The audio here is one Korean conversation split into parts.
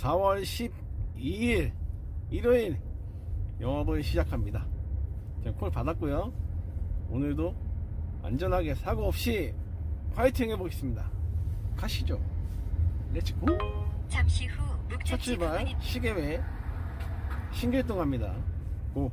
4월 12일 일요일 영업을 시작합니다. 제가 콜 받았고요. 오늘도 안전하게 사고 없이 파이팅 해보겠습니다. 가시죠. 렛츠고. 잠시 후 첫 목적지 출발 부근입니다. 시계외 신길동 갑니다. 고.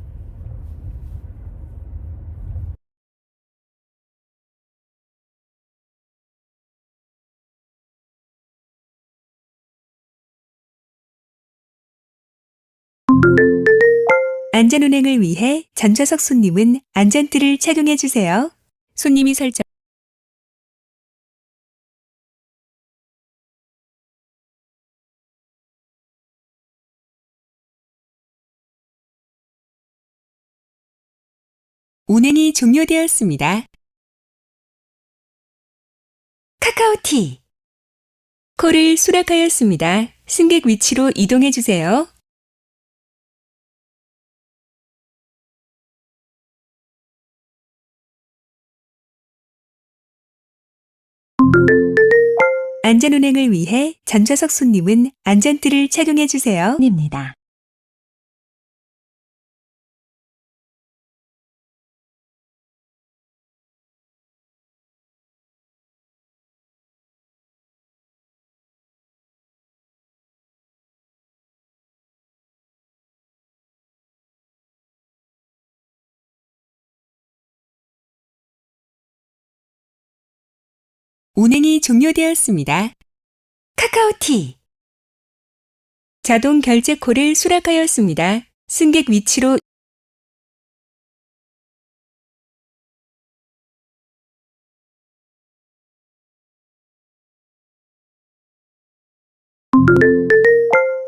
안전운행을 위해 전좌석 손님은 안전띠를 착용해 주세요. 손님이 설정. 운행이 종료되었습니다. 카카오티. 콜을 수락하였습니다. 승객 위치로 이동해 주세요. 안전운행을 위해 전좌석 손님은 안전띠를 착용해 주세요. 입니다. 운행이 종료되었습니다. 카카오티. 자동 결제 콜을 수락하였습니다. 승객 위치로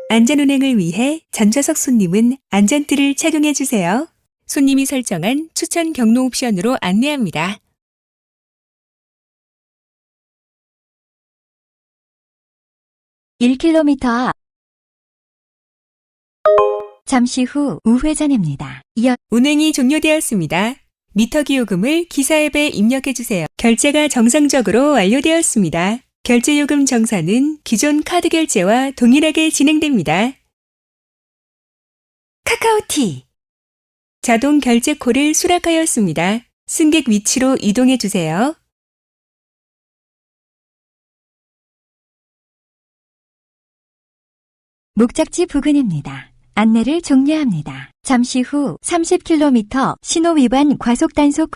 안전운행을 위해 전좌석 손님은 안전띠를 착용해 주세요. 손님이 설정한 추천 경로 옵션으로 안내합니다. (1km) 앞. 잠시 후 우회전입니다. 운행이 종료되었습니다. 미터 기요금을 기사 앱에 입력해 주세요. 결제가 정상적으로 완료되었습니다. 결제 요금 정산은 기존 카드 결제와 동일하게 진행됩니다. 카카오티. 자동 결제 콜을 수락하였습니다. 승객 위치로 이동해 주세요. 목적지 부근입니다. 안내를 종료합니다. 잠시 후 30km 신호 위반 과속 단속.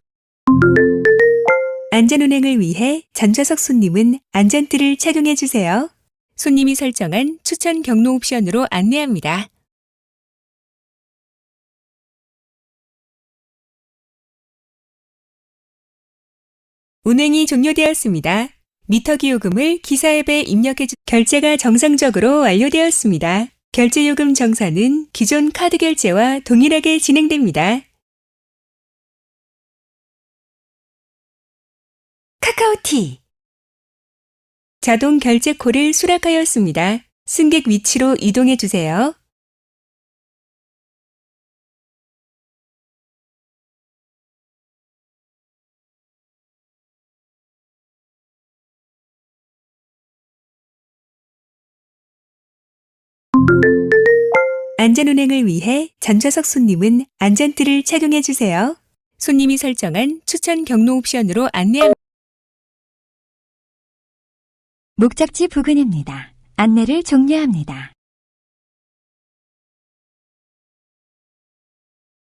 안전운행을 위해 전좌석 손님은 안전띠를 착용해 주세요. 손님이 설정한 추천 경로 옵션으로 안내합니다. 운행이 종료되었습니다. 미터 기요금을 기사 앱에 입력해 결제가 정상적으로 완료되었습니다. 결제 요금 정산은 기존 카드 결제와 동일하게 진행됩니다. 카카오티. 자동 결제 콜을 수락하였습니다. 승객 위치로 이동해 주세요. 안전운행을 위해 전좌석 손님은 안전띠를 착용해 주세요. 손님이 설정한 추천 경로 옵션으로 안내합니다. 목적지 부근입니다. 안내를 종료합니다.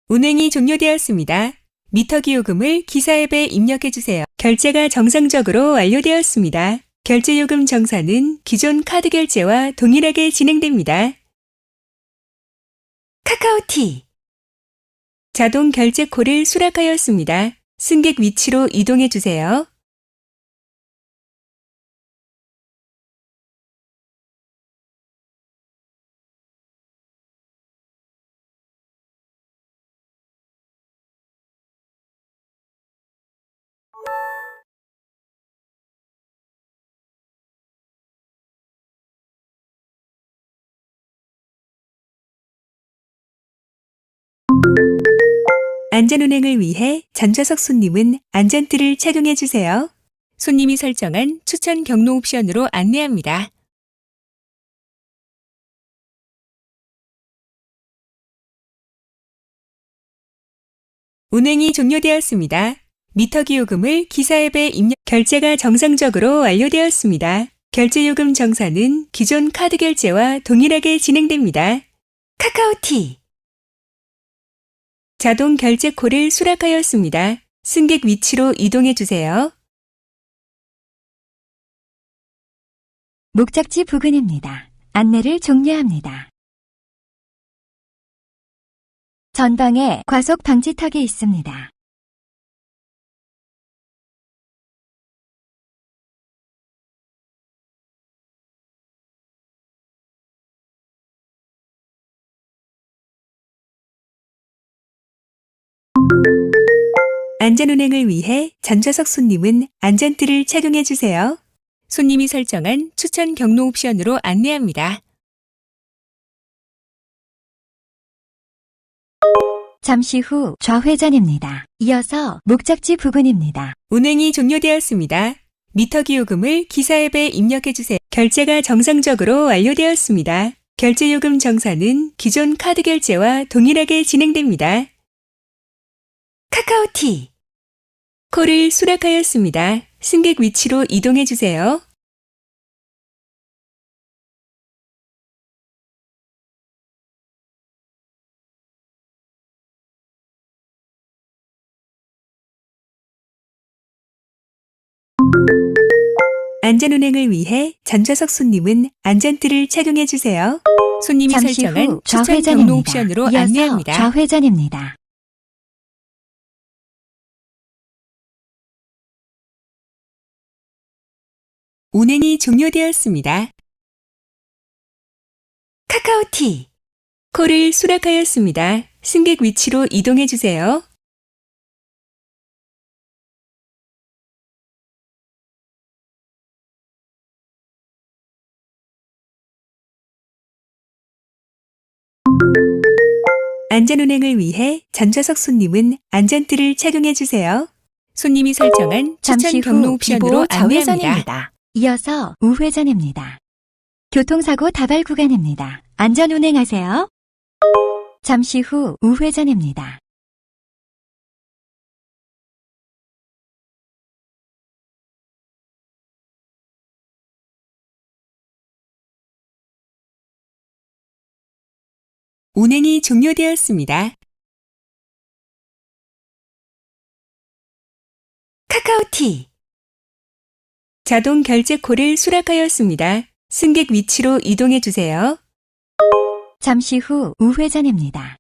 운행이 종료되었습니다. 미터 기요금을 기사 앱에 입력해 주세요. 결제가 정상적으로 완료되었습니다. 결제 요금 정산은 기존 카드 결제와 동일하게 진행됩니다. 카카오티. 자동 결제 콜을 수락하였습니다. 승객 위치로 이동해 주세요. 안전운행을 위해 전좌석 손님은 안전띠를 착용해 주세요. 손님이 설정한 추천 경로 옵션으로 안내합니다. 운행이 종료되었습니다. 미터 기요금을 기사 앱에 입력, 결제가 정상적으로 완료되었습니다. 결제 요금 정산은 기존 카드 결제와 동일하게 진행됩니다. 카카오티 자동 결제 콜을 수락하였습니다. 승객 위치로 이동해 주세요. 목적지 부근입니다. 안내를 종료합니다. 전방에 과속 방지턱이 있습니다. 안전운행을 위해 전좌석 손님은 안전띠를 착용해 주세요. 손님이 설정한 추천 경로 옵션으로 안내합니다. 잠시 후 좌회전입니다. 이어서 목적지 부근입니다. 운행이 종료되었습니다. 미터 기요금을 기사 앱에 입력해 주세요. 결제가 정상적으로 완료되었습니다. 결제 요금 정산은 기존 카드 결제와 동일하게 진행됩니다. 카카오티 콜을 수락하였습니다. 승객 위치로 이동해 주세요. 안전운행을 위해 전좌석 손님은 안전띠를 착용해 주세요. 손님이 잠시 설정한 후 추천 경로 좌회전입니다. 옵션으로 이어서 안내합니다. 좌회전입니다. 운행이 종료되었습니다. 카카오티 콜을 수락하였습니다. 승객 위치로 이동해 주세요. 안전운행을 위해 전좌석 손님은 안전띠를 착용해 주세요. 손님이 설정한 잠시 추천 후 경로 옵션으로 비보 안내합니다. 좌회전입니다. 이어서 우회전입니다. 교통사고 다발 구간입니다. 안전 운행하세요. 잠시 후 우회전입니다. 운행이 종료되었습니다. 카카오티 자동 결제 콜을 수락하였습니다. 승객 위치로 이동해 주세요. 잠시 후 우회전입니다.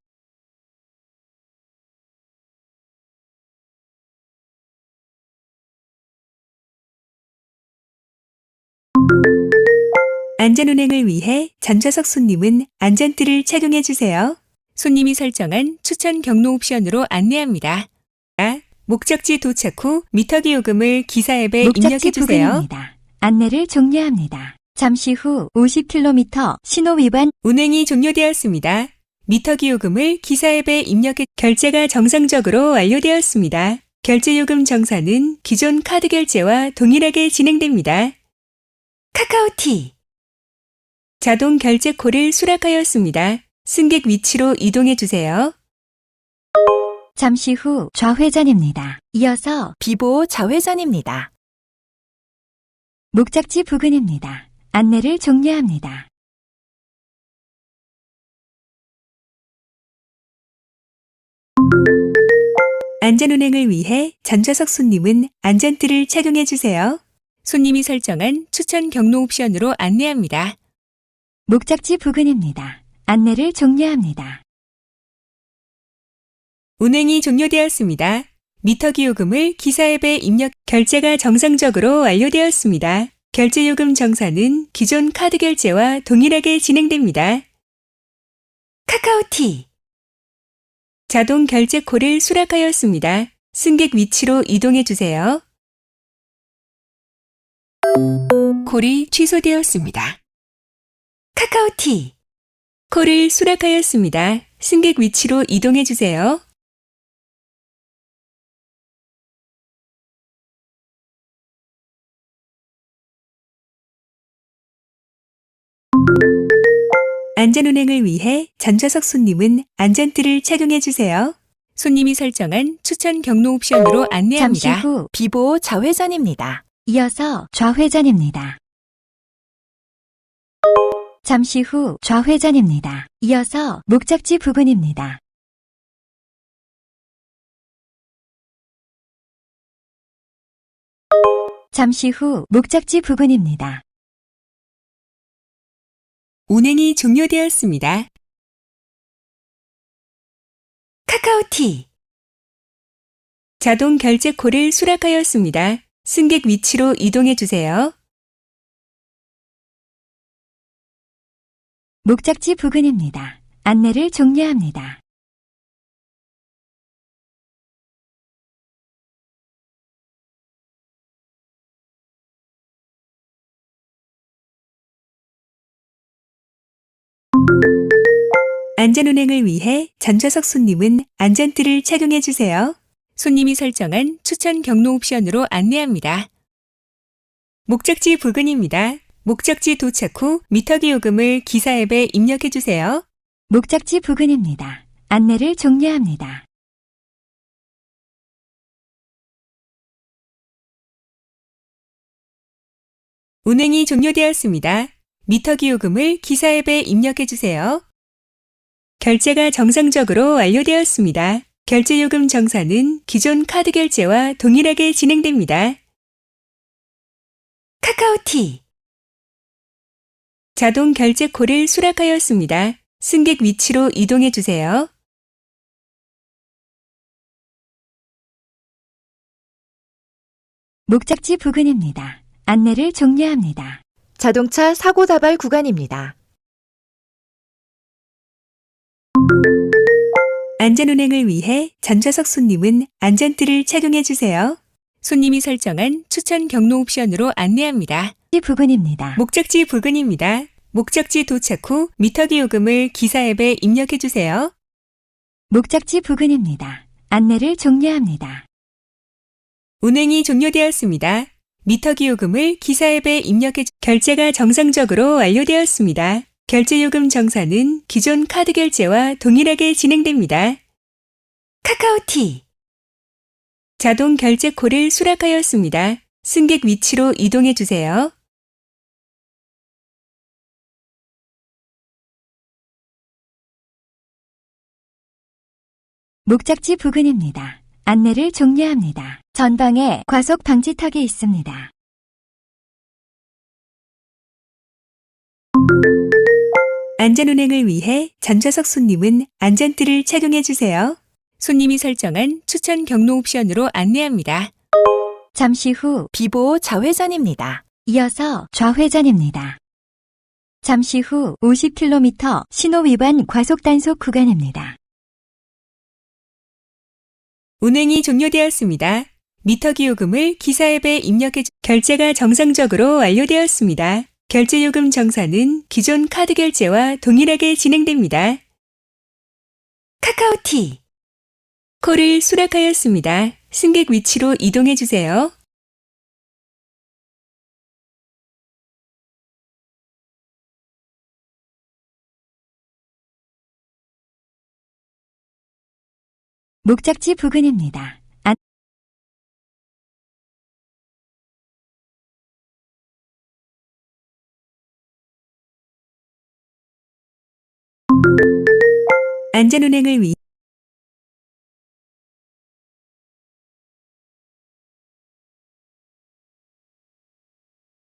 안전운행을 위해 전좌석 손님은 안전띠를 착용해 주세요. 손님이 설정한 추천 경로 옵션으로 안내합니다. 목적지 도착 후 미터 기요금을 기사 앱에 목적지 입력해 주세요. 부근입니다. 안내를 종료합니다. 잠시 후 50km 신호 위반 운행이 종료되었습니다. 미터 기요금을 기사 앱에 입력해 결제가 정상적으로 완료되었습니다. 결제 요금 정산은 기존 카드 결제와 동일하게 진행됩니다. 카카오티 자동 결제 콜을 수락하였습니다. 승객 위치로 이동해 주세요. 잠시 후 좌회전입니다. 이어서 비보 좌회전입니다. 목적지 부근입니다. 안내를 종료합니다. 안전운행을 위해 전좌석 손님은 안전띠를 착용해 주세요. 손님이 설정한 추천 경로 옵션으로 안내합니다. 목적지 부근입니다. 안내를 종료합니다. 운행이 종료되었습니다. 미터 기요금을 기사 앱에 입력, 결제가 정상적으로 완료되었습니다. 결제 요금 정산은 기존 카드 결제와 동일하게 진행됩니다. 카카오티 자동 결제 콜을 수락하였습니다. 승객 위치로 이동해 주세요. 콜이 취소되었습니다. 카카오티 콜을 수락하였습니다. 승객 위치로 이동해 주세요. 안전운행을 위해 전좌석 손님은 안전띠를 착용해 주세요. 손님이 설정한 추천 경로 옵션으로 잠시 안내합니다. 후 비보 좌회전입니다. 이어서 좌회전입니다. 잠시 후 좌회전입니다. 이어서 목적지 부근입니다. 잠시 후 목적지 부근입니다. 운행이 종료되었습니다. 카카오티 자동 결제 콜을 수락하였습니다. 승객 위치로 이동해 주세요. 목적지 부근입니다. 안내를 종료합니다. 안전운행을 위해 전좌석 손님은 안전띠를 착용해 주세요. 손님이 설정한 추천 경로 옵션으로 안내합니다. 목적지 부근입니다. 목적지 도착 후 미터기 요금을 기사 앱에 입력해 주세요. 목적지 부근입니다. 안내를 종료합니다. 운행이 종료되었습니다. 미터기 요금을 기사 앱에 입력해 주세요. 결제가 정상적으로 완료되었습니다. 결제 요금 정산은 기존 카드 결제와 동일하게 진행됩니다. 카카오티 자동 결제 콜을 수락하였습니다. 승객 위치로 이동해 주세요. 목적지 부근입니다. 안내를 종료합니다. 자동차 사고 다발 구간입니다. 안전운행을 위해 전좌석 손님은 안전띠를 착용해 주세요. 손님이 설정한 추천 경로 옵션으로 안내합니다. 목적지 부근입니다. 목적지 부근입니다. 목적지 도착 후 미터기 요금을 기사 앱에 입력해 주세요. 목적지 부근입니다. 안내를 종료합니다. 운행이 종료되었습니다. 미터기 요금을 기사 앱에 입력해 결제가 정상적으로 완료되었습니다. 결제 요금 정산은 기존 카드 결제와 동일하게 진행됩니다. 카카오티 자동 결제 콜을 수락하였습니다. 승객 위치로 이동해 주세요. 목적지 부근입니다. 안내를 종료합니다. 전방에 과속 방지턱이 있습니다. 안전운행을 위해 전좌석 손님은 안전띠를 착용해 주세요. 손님이 설정한 추천 경로 옵션으로 안내합니다. 잠시 후 비보 좌회전입니다. 이어서 좌회전입니다. 잠시 후 50km 신호 위반 과속 단속 구간입니다. 운행이 종료되었습니다. 미터기 요금을 기사 앱에 입력해 결제가 정상적으로 완료되었습니다. 결제 요금 정산은 기존 카드 결제와 동일하게 진행됩니다. 카카오티 콜을 수락하였습니다. 승객 위치로 이동해 주세요. 목적지 부근입니다. 안전운행을 위해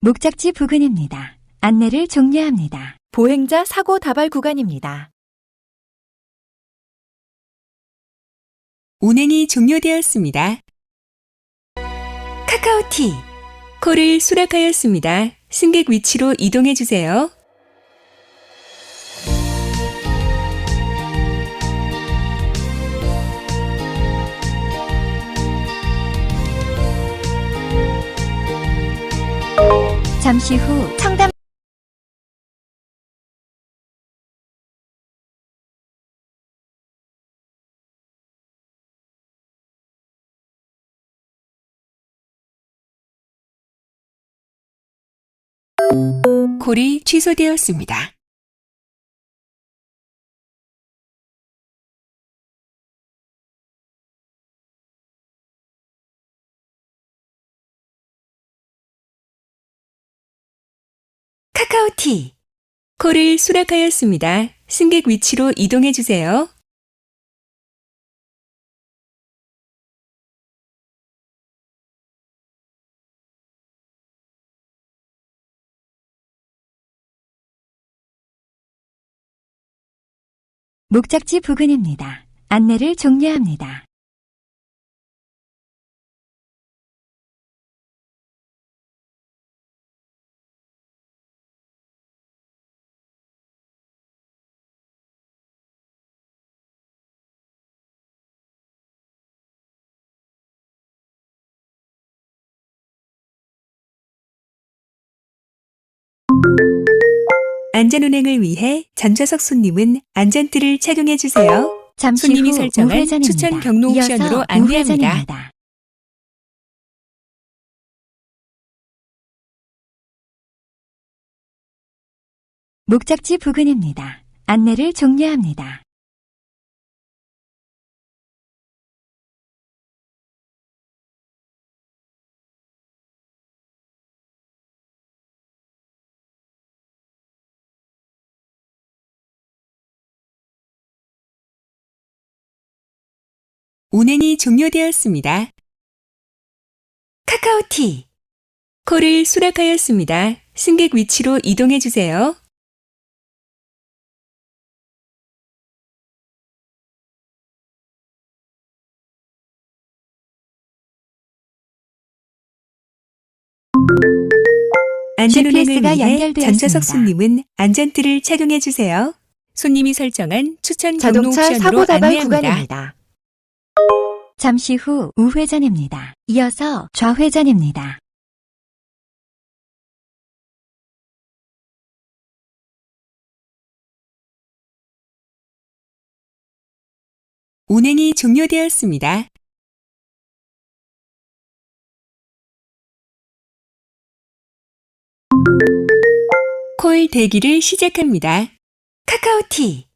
목적지 부근입니다. 안내를 종료합니다. 보행자 사고 다발 구간입니다. 운행이 종료되었습니다. 카카오티 콜을 수락하였습니다. 승객 위치로 이동해 주세요. 잠시 후 청담 콜이 취소되었습니다. 카카오티. 콜을 수락하였습니다. 승객 위치로 이동해 주세요. 목적지 부근입니다. 안내를 종료합니다. 안전운행을 위해 전좌석 손님은 안전띠를 착용해 주세요. 잠시 손님이 후 설정한 우회전입니다. 추천 경로 이어서 옵션으로 안내합니다. 우회전입니다. 목적지 부근입니다. 안내를 종료합니다. 운행이 종료되었습니다. 카카오티. 콜을 수락하였습니다. 승객 위치로 이동해 주세요. 안전운행을 GPS가 위해 연결되었습니다. 전좌석 손님은 안전띠를 착용해 주세요. 손님이 설정한 추천 경로 자동차 옵션으로 사고 다발 안내합니다. 구간입니다. 잠시 후 우회전입니다. 이어서 좌회전입니다. 운행이 종료되었습니다. 콜 대기를 시작합니다. 카카오티.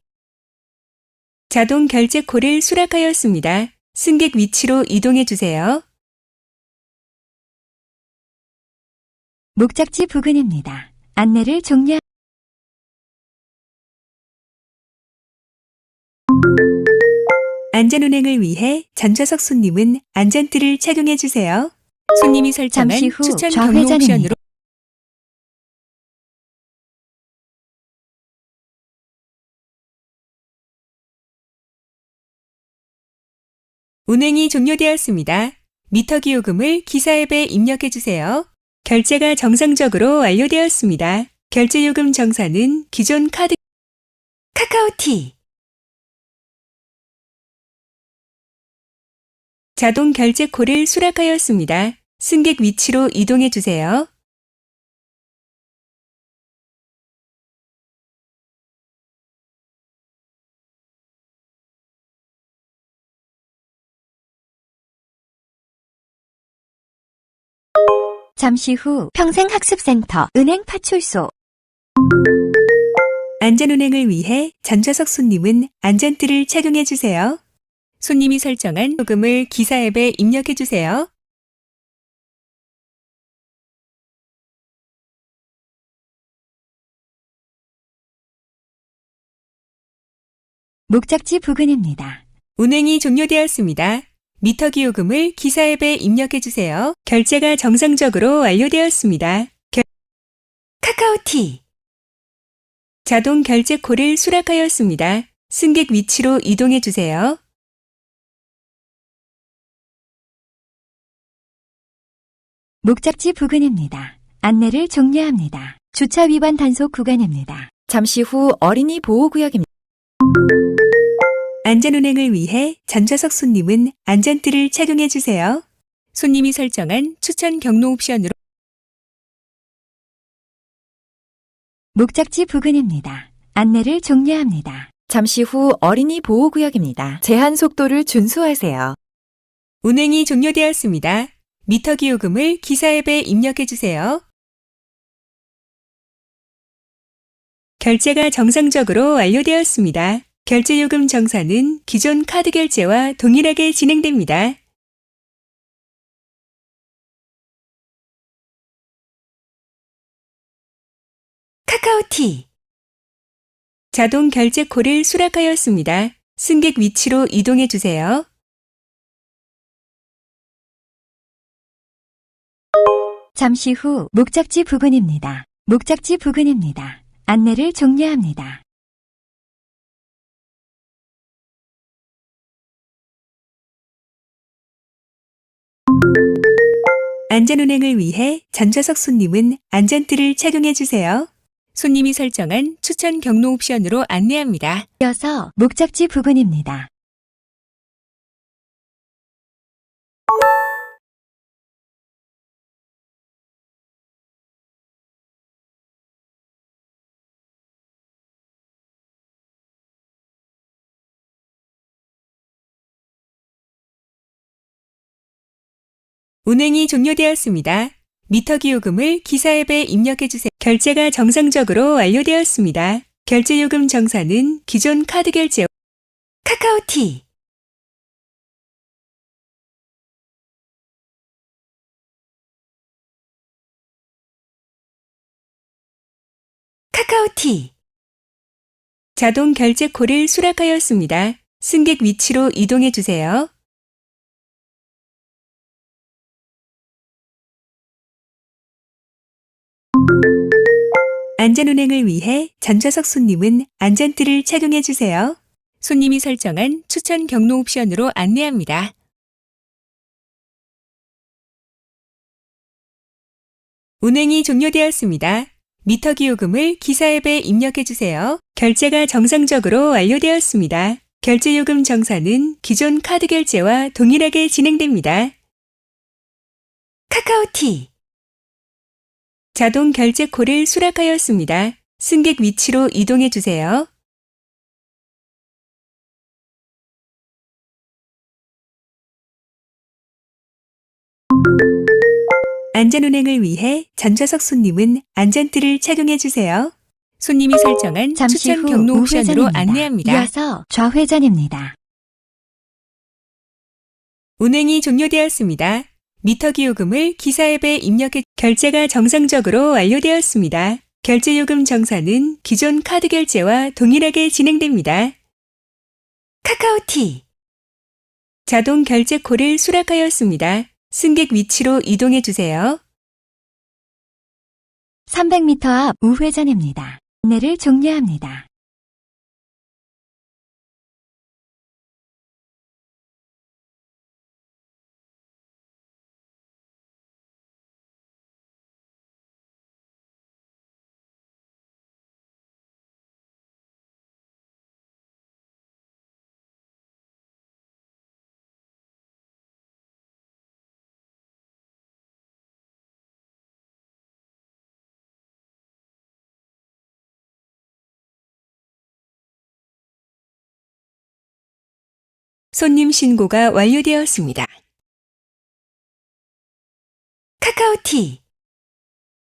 자동 결제 콜을 수락하였습니다. 승객 위치로 이동해 주세요. 목적지 부근입니다. 안내를 종료. 안전운행을 위해 전좌석 손님은 안전띠를 착용해 주세요. 손님이 설정한 잠시 후 추천 경로 좌회전입니다. 옵션으로 운행이 종료되었습니다. 미터 기요금을 기사 앱에 입력해 주세요. 결제가 정상적으로 완료되었습니다. 결제 요금 정산은 기존 카드 카카오티. 자동 결제 콜을 수락하였습니다. 승객 위치로 이동해 주세요. 잠시 후 평생학습센터 은행 파출소. 안전운행을 위해 전좌석 손님은 안전띠를 착용해 주세요. 손님이 설정한 요금을 기사 앱에 입력해 주세요. 목적지 부근입니다. 운행이 종료되었습니다. 미터 기요금을 기사 앱에 입력해 주세요. 결제가 정상적으로 완료되었습니다. 카카오티. 자동 결제 콜을 수락하였습니다. 승객 위치로 이동해 주세요. 목적지 부근입니다. 안내를 종료합니다. 주차 위반 단속 구간입니다. 잠시 후 어린이 보호구역입니다. 안전운행을 위해 전좌석 손님은 안전띠를 착용해 주세요. 손님이 설정한 추천 경로 옵션으로 목적지 부근입니다. 안내를 종료합니다. 잠시 후 어린이 보호구역입니다. 제한 속도를 준수하세요. 운행이 종료되었습니다. 미터 기요금을 기사 앱에 입력해 주세요. 결제가 정상적으로 완료되었습니다. 결제 요금 정산은 기존 카드 결제와 동일하게 진행됩니다. 카카오티. 자동 결제 콜을 수락하였습니다. 승객 위치로 이동해 주세요. 잠시 후 목적지 부근입니다. 목적지 부근입니다. 안내를 종료합니다. 안전운행을 위해 전좌석 손님은 안전띠를 착용해 주세요. 손님이 설정한 추천 경로 옵션으로 안내합니다. 이어서 목적지 부근입니다. 운행이 종료되었습니다. 미터기 요금을 기사 앱에 입력해 주세요. 결제가 정상적으로 완료되었습니다. 결제 요금 정산은 기존 카드 결제 카카오티. 카카오티. 자동 결제 콜을 수락하였습니다. 승객 위치로 이동해 주세요. 안전운행을 위해 전좌석 손님은 안전띠를 착용해 주세요. 손님이 설정한 추천 경로 옵션으로 안내합니다. 운행이 종료되었습니다. 미터기 요금을 기사 앱에 입력해 주세요. 결제가 정상적으로 완료되었습니다. 결제 요금 정산은 기존 카드 결제와 동일하게 진행됩니다. 카카오티. 자동 결제 콜을 수락하였습니다. 승객 위치로 이동해 주세요. 안전운행을 위해 전좌석 손님은 안전띠를 착용해 주세요. 손님이 설정한 잠시 추천 후 경로 옵션으로 우회전입니다. 안내합니다. 이어서 좌회전입니다. 운행이 종료되었습니다. 미터기 요금을 기사 앱에 입력해 결제가 정상적으로 완료되었습니다. 결제 요금 정산은 기존 카드 결제와 동일하게 진행됩니다. 카카오티. 자동 결제 콜을 수락하였습니다. 승객 위치로 이동해 주세요. 300m 앞 우회전입니다. 안내를 종료합니다. 손님 신고가 완료되었습니다. 카카오티.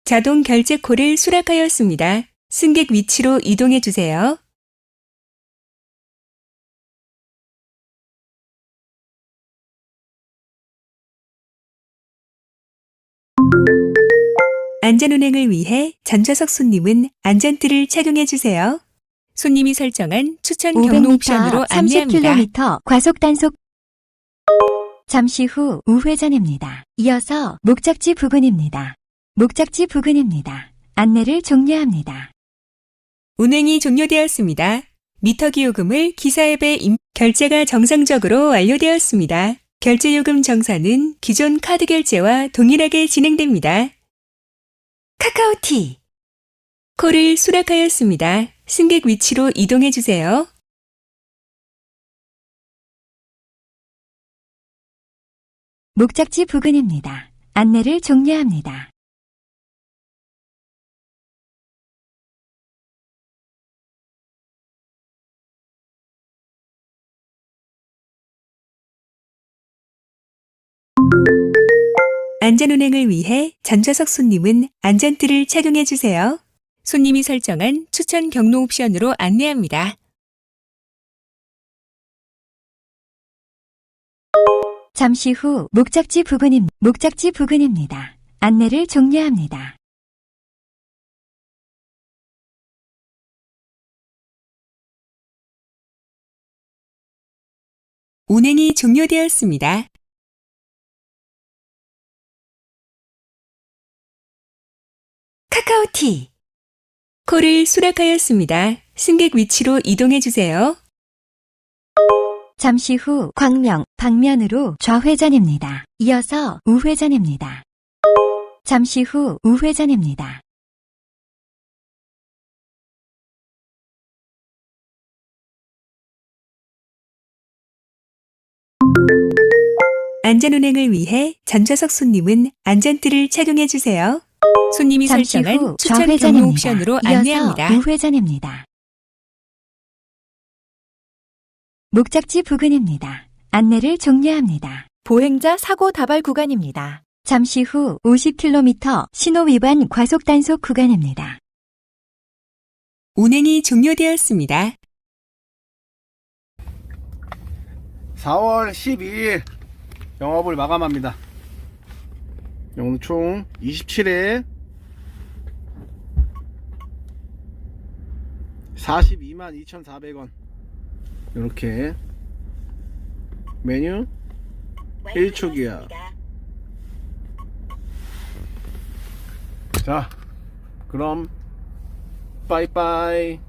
자동 결제 콜을 수락하였습니다. 승객 위치로 이동해 주세요. 안전운행을 위해 전좌석 손님은 안전띠를 착용해 주세요. 손님이 설정한 추천 경로 500m 옵션으로 앞 안내합니다. 30km 과속 단속. 잠시 후 우회전입니다. 이어서 목적지 부근입니다. 목적지 부근입니다. 안내를 종료합니다. 운행이 종료되었습니다. 미터기 요금을 기사 앱에 결제가 정상적으로 완료되었습니다. 결제 요금 정산은 기존 카드 결제와 동일하게 진행됩니다. 카카오티. 콜을 수락하였습니다. 승객 위치로 이동해 주세요. 목적지 부근입니다. 안내를 종료합니다. 안전운행을 위해 전좌석 손님은 안전띠를 착용해 주세요. 손님이 설정한 추천 경로 옵션으로 안내합니다. 잠시 후 목적지 부근입니다. 안내를 종료합니다. 운행이 종료되었습니다. 카카오티. 콜을 수락하였습니다. 승객 위치로 이동해 주세요. 잠시 후 광명, 방면으로 좌회전입니다. 이어서 우회전입니다. 잠시 후 우회전입니다. 안전운행을 위해 전좌석 손님은 안전띠를 착용해 주세요. 손님이 잠시 설정한 후 추천 경로 좌회전입니다. 옵션으로 이어서 안내합니다. 우회전입니다. 목적지 부근입니다. 안내를 종료합니다. 보행자 사고 다발 구간입니다. 잠시 후 50km 신호 위반 과속 단속 구간입니다. 운행이 종료되었습니다. 4월 12일 영업을 마감합니다. 오늘 총 27회 422,400원 이렇게 메뉴 1초기야. 자, 그럼 빠이빠이.